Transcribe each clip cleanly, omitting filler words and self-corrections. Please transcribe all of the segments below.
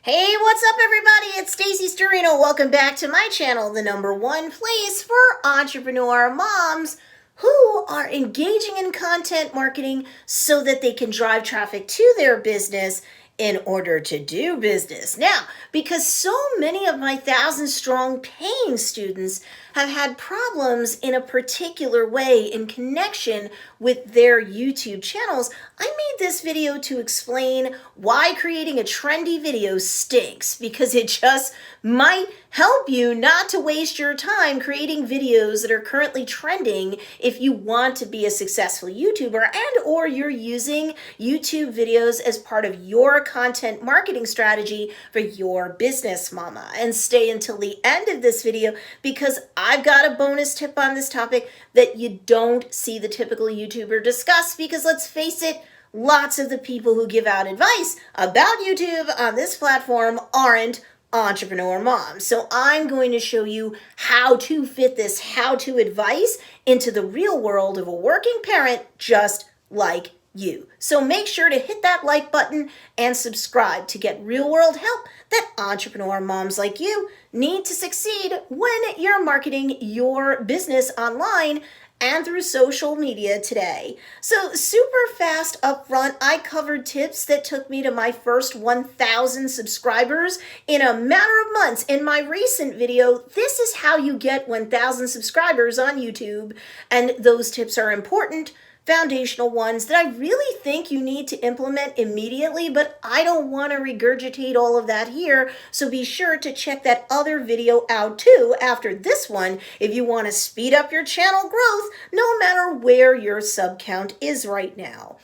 Hey, what's up everybody? It's Stacy Storino. Welcome back to my channel, the #1 place for entrepreneur moms who are engaging in content marketing so that they can drive traffic to their business in order to do business. Now, because so many of my 1,000-strong paying students have had problems in a particular way in connection with their YouTube channels, I made this video to explain why creating a trendy video stinks, because it just might help you not to waste your time creating videos that are currently trending if you want to be a successful YouTuber and or you're using YouTube videos as part of your content marketing strategy for your business, mama. And stay until the end of this video because I've got a bonus tip on this topic that you don't see the typical YouTuber discuss, because let's face it, lots of the people who give out advice about YouTube on this platform aren't entrepreneur moms. So I'm going to show you how to fit this how-to advice into the real world of a working parent just like you. So make sure to hit that like button and subscribe to get real-world help that entrepreneur moms like you need to succeed when you're marketing your business online and through social media today. So super fast up front, I covered tips that took me to my first 1,000 subscribers in a matter of months. In my recent video, this is how you get 1,000 subscribers on YouTube, and those tips are important, foundational ones that I really think you need to implement immediately, but I don't want to regurgitate all of that here, so be sure to check that other video out too after this one if you want to speed up your channel growth no matter where your sub count is right now.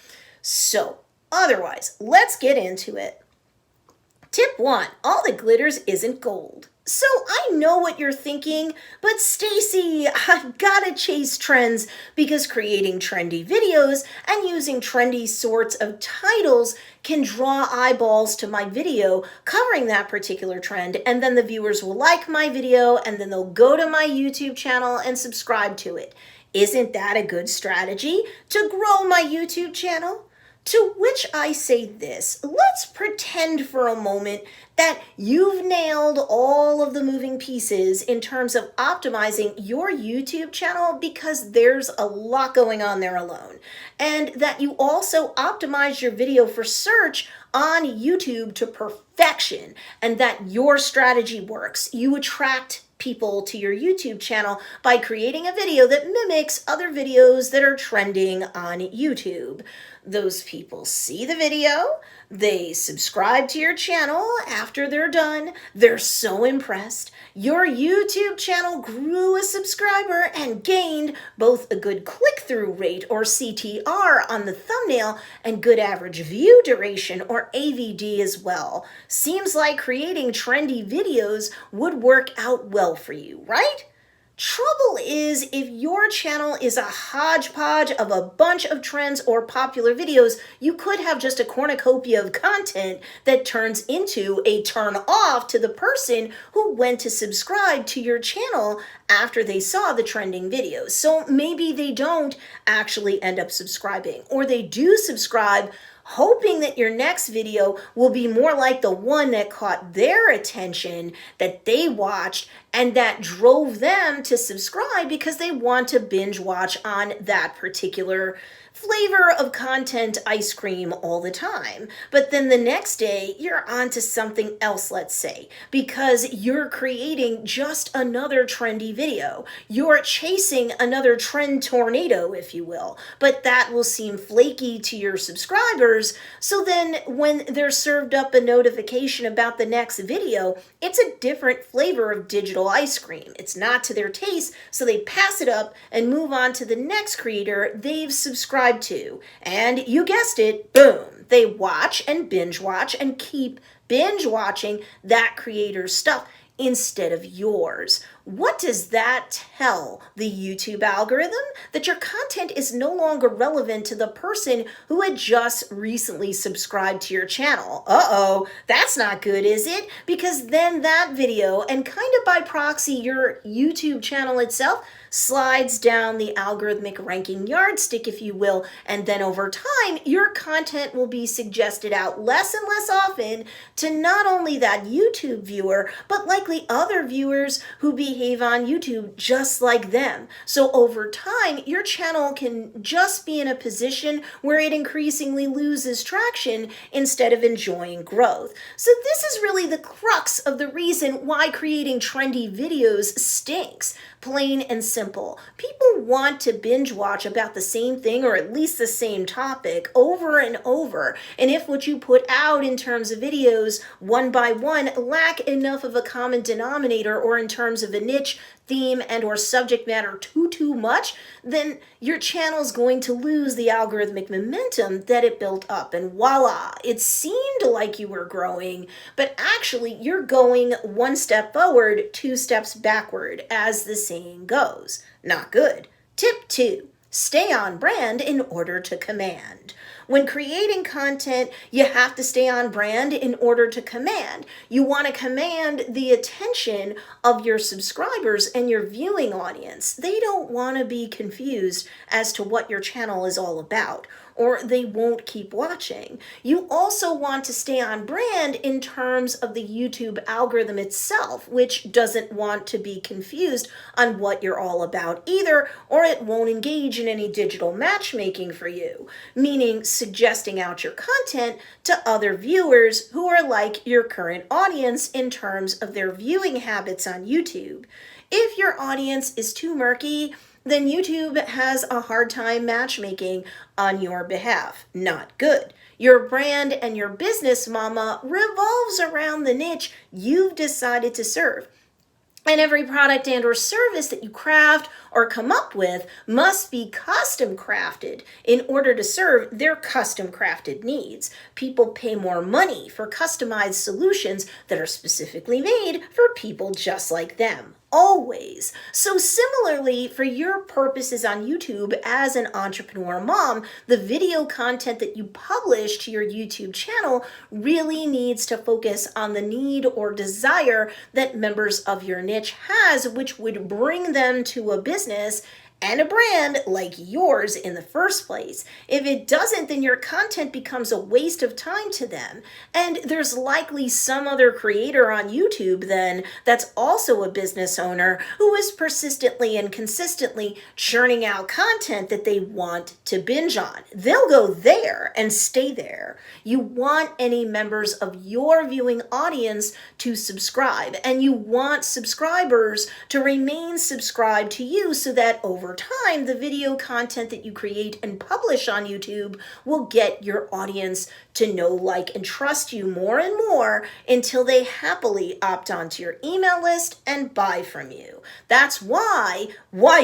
So otherwise, let's get into it. Tip 1, all that glitters isn't gold. So I know what you're thinking, but Stacy, I've got to chase trends because creating trendy videos and using trendy sorts of titles can draw eyeballs to my video covering that particular trend, and then the viewers will like my video and then they'll go to my YouTube channel and subscribe to it. Isn't that a good strategy to grow my YouTube channel? To which I say this, let's pretend for a moment that you've nailed all of the moving pieces in terms of optimizing your YouTube channel, because there's a lot going on there alone, and that you also optimize your video for search on YouTube to perfection, and that your strategy works. You attract people to your YouTube channel by creating a video that mimics other videos that are trending on YouTube. Those people see the video, they subscribe to your channel after they're done, they're so impressed. Your YouTube channel grew a subscriber and gained both a good click-through rate, or CTR, on the thumbnail and good average view duration, or AVD, as well. Seems like creating trendy videos would work out well for you, right? Trouble is, if your channel is a hodgepodge of a bunch of trends or popular videos, you could have just a cornucopia of content that turns into a turn off to the person who went to subscribe to your channel after they saw the trending videos. So maybe they don't actually end up subscribing, or they do subscribe hoping that your next video will be more like the one that caught their attention, that they watched, and that drove them to subscribe because they want to binge watch on that particular flavor of content ice cream all the time. But then the next day, you're on to something else, let's say, because you're creating just another trendy video. You're chasing another trend tornado, if you will, but that will seem flaky to your subscribers. So then when they're served up a notification about the next video, it's a different flavor of digital ice cream. It's not to their taste, so they pass it up and move on to the next creator they've subscribed to. And you guessed it, boom, they watch and binge watch and keep binge watching that creator's stuff instead of yours. What does that tell the YouTube algorithm? That your content is no longer relevant to the person who had just recently subscribed to your channel. Uh-oh, that's not good, is it? Because then that video, and kind of by proxy your YouTube channel itself, slides down the algorithmic ranking yardstick, if you will, and then over time, your content will be suggested out less and less often to not only that YouTube viewer, but likely other viewers who behave on YouTube just like them. So over time, your channel can just be in a position where it increasingly loses traction instead of enjoying growth. So this is really the crux of the reason why creating trendy videos stinks. Plain and simple. People want to binge watch about the same thing or at least the same topic over and over. And if what you put out in terms of videos one by one lack enough of a common denominator or in terms of a niche, theme, and or subject matter too much, then your channel's going to lose the algorithmic momentum that it built up. And voila, it seemed like you were growing, but actually you're going one step forward, two steps backward, as the saying goes. Not good. Tip 2. Stay on brand in order to command. When creating content, you have to stay on brand in order to command. You want to command the attention of your subscribers and your viewing audience. They don't want to be confused as to what your channel is all about, or they won't keep watching. You also want to stay on brand in terms of the YouTube algorithm itself, which doesn't want to be confused on what you're all about either, or it won't engage in any digital matchmaking for you, meaning suggesting out your content to other viewers who are like your current audience in terms of their viewing habits on YouTube. If your audience is too murky, then YouTube has a hard time matchmaking on your behalf. Not good. Your brand and your business, mama, revolves around the niche you've decided to serve. And every product and or service that you craft or come up with must be custom crafted in order to serve their custom crafted needs. People pay more money for customized solutions that are specifically made for people just like them. Always. So similarly, for your purposes on YouTube as an entrepreneur mom, the video content that you publish to your YouTube channel really needs to focus on the need or desire that members of your niche has, which would bring them to a business and a brand like yours in the first place. If it doesn't, then your content becomes a waste of time to them. And there's likely some other creator on YouTube then that's also a business owner who is persistently and consistently churning out content that they want to binge on. They'll go there and stay there. You want any members of your viewing audience to subscribe, and you want subscribers to remain subscribed to you so that over time, the video content that you create and publish on YouTube will get your audience to know, like, and trust you more and more until they happily opt onto your email list and buy from you. That's why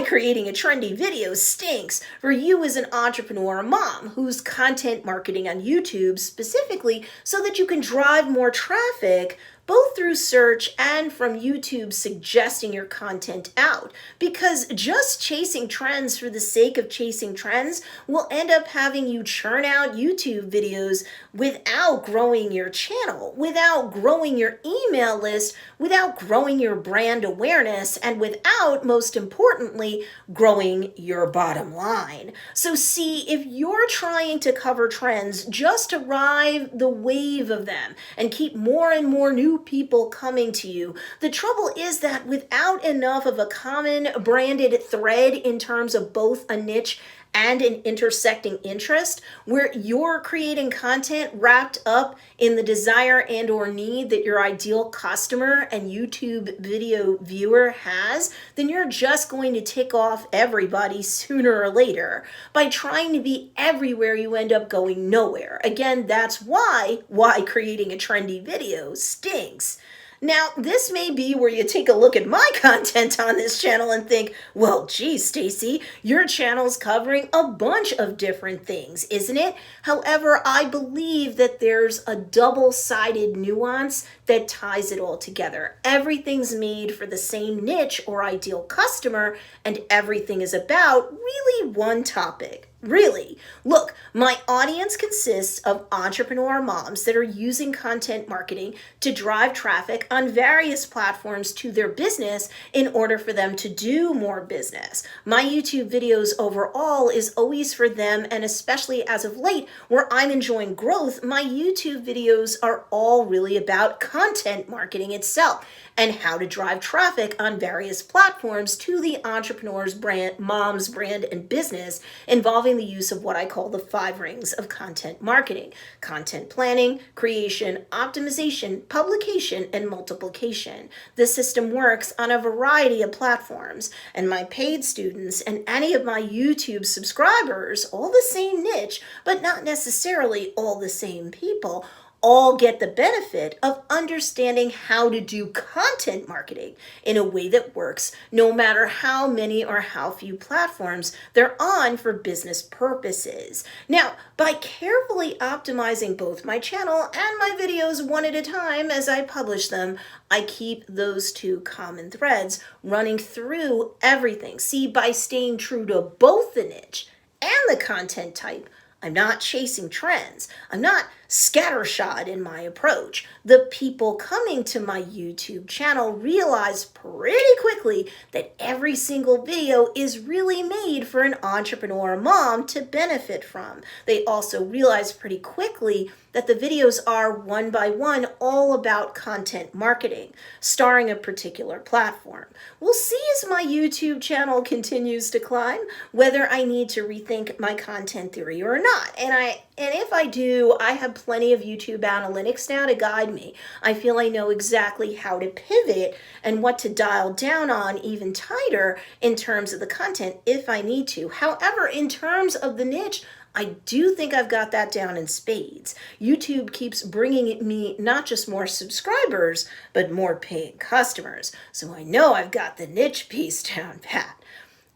creating a trendy video stinks for you as an entrepreneur mom who's content marketing on YouTube specifically so that you can drive more traffic both through search and from YouTube suggesting your content out. Because just chasing trends for the sake of chasing trends will end up having you churn out YouTube videos without growing your channel, without growing your email list, without growing your brand awareness, and without, most importantly, growing your bottom line. So see, if you're trying to cover trends just to ride the wave of them and keep more and more new people coming to you, the trouble is that without enough of a common branded thread in terms of both a niche and an intersecting interest, where you're creating content wrapped up in the desire and or need that your ideal customer and YouTube video viewer has, then you're just going to tick off everybody sooner or later. By trying to be everywhere, you end up going nowhere. Again, that's why creating a trendy video stinks. Now, this may be where you take a look at my content on this channel and think, well, geez, Stacy, your channel's covering a bunch of different things, isn't it? However, I believe that there's a double-sided nuance that ties it all together. Everything's made for the same niche or ideal customer, and everything is about really one topic. Really. Look, my audience consists of entrepreneur moms that are using content marketing to drive traffic on various platforms to their business in order for them to do more business. My YouTube videos overall is always for them, and especially as of late, where I'm enjoying growth, my YouTube videos are all really about content marketing itself and how to drive traffic on various platforms to the entrepreneur's brand, mom's brand and business, involving the use of what I call the 5 rings of content marketing: content planning, creation, optimization, publication, and multiplication. This system works on a variety of platforms, and my paid students and any of my YouTube subscribers, all the same niche, but not necessarily all the same people, all get the benefit of understanding how to do content marketing in a way that works no matter how many or how few platforms they're on for business purposes. Now, by carefully optimizing both my channel and my videos one at a time as I publish them, I keep those 2 common threads running through everything. See, by staying true to both the niche and the content type, I'm not chasing trends. I'm not scattershot in my approach. The people coming to my YouTube channel realize pretty quickly that every single video is really made for an entrepreneur mom to benefit from. They also realize pretty quickly that the videos are one by one all about content marketing, starring a particular platform. We'll see as my YouTube channel continues to climb whether I need to rethink my content theory or not. And if I do, I have plenty of YouTube analytics now to guide me. I feel I know exactly how to pivot and what to dial down on even tighter in terms of the content if I need to. However, in terms of the niche, I do think I've got that down in spades. YouTube keeps bringing me not just more subscribers, but more paying customers. So I know I've got the niche piece down pat.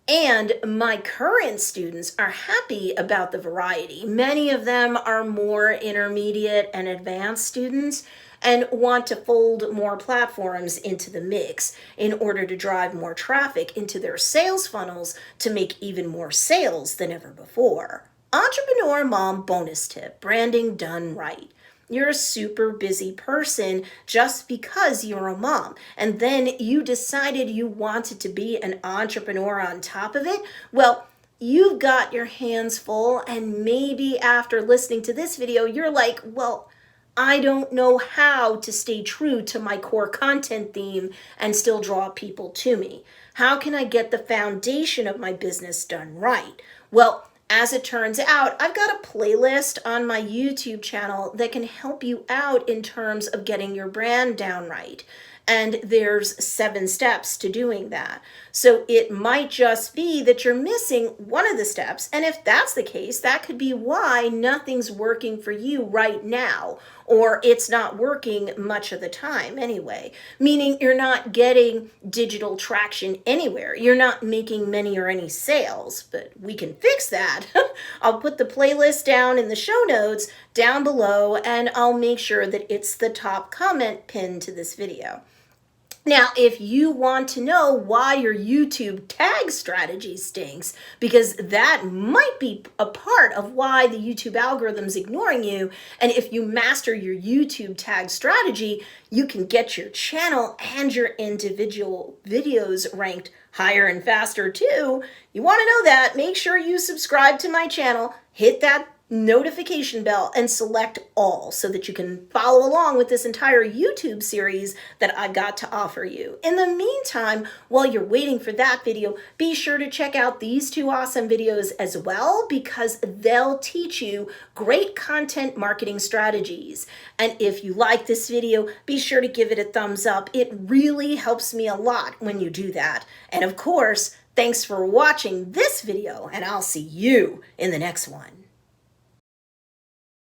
And my current students are happy about the variety. Many of them are more intermediate and advanced students and want to fold more platforms into the mix in order to drive more traffic into their sales funnels to make even more sales than ever before. Entrepreneur Mom bonus tip: branding done right. You're a super busy person just because you're a mom, and then you decided you wanted to be an entrepreneur on top of it. Well, you've got your hands full, and maybe after listening to this video, you're like, well, I don't know how to stay true to my core content theme and still draw people to me. How can I get the foundation of my business done right? Well, as it turns out, I've got a playlist on my YouTube channel that can help you out in terms of getting your brand down right. And there's 7 steps to doing that. So it might just be that you're missing one of the steps. And if that's the case, that could be why nothing's working for you right now, or it's not working much of the time anyway, meaning you're not getting digital traction anywhere. You're not making many or any sales, but we can fix that. I'll put the playlist down in the show notes down below, and I'll make sure that it's the top comment pinned to this video. Now, if you want to know why your YouTube tag strategy stinks, because that might be a part of why the YouTube algorithm's ignoring you, and if you master your YouTube tag strategy, you can get your channel and your individual videos ranked higher and faster too. You want to know that? Make sure you subscribe to my channel, hit that notification bell, and select all so that you can follow along with this entire YouTube series that I've got to offer you. In the meantime, while you're waiting for that video, be sure to check out these 2 awesome videos as well, because they'll teach you great content marketing strategies. And if you like this video, be sure to give it a thumbs up. It really helps me a lot when you do that. And of course, thanks for watching this video, and I'll see you in the next one.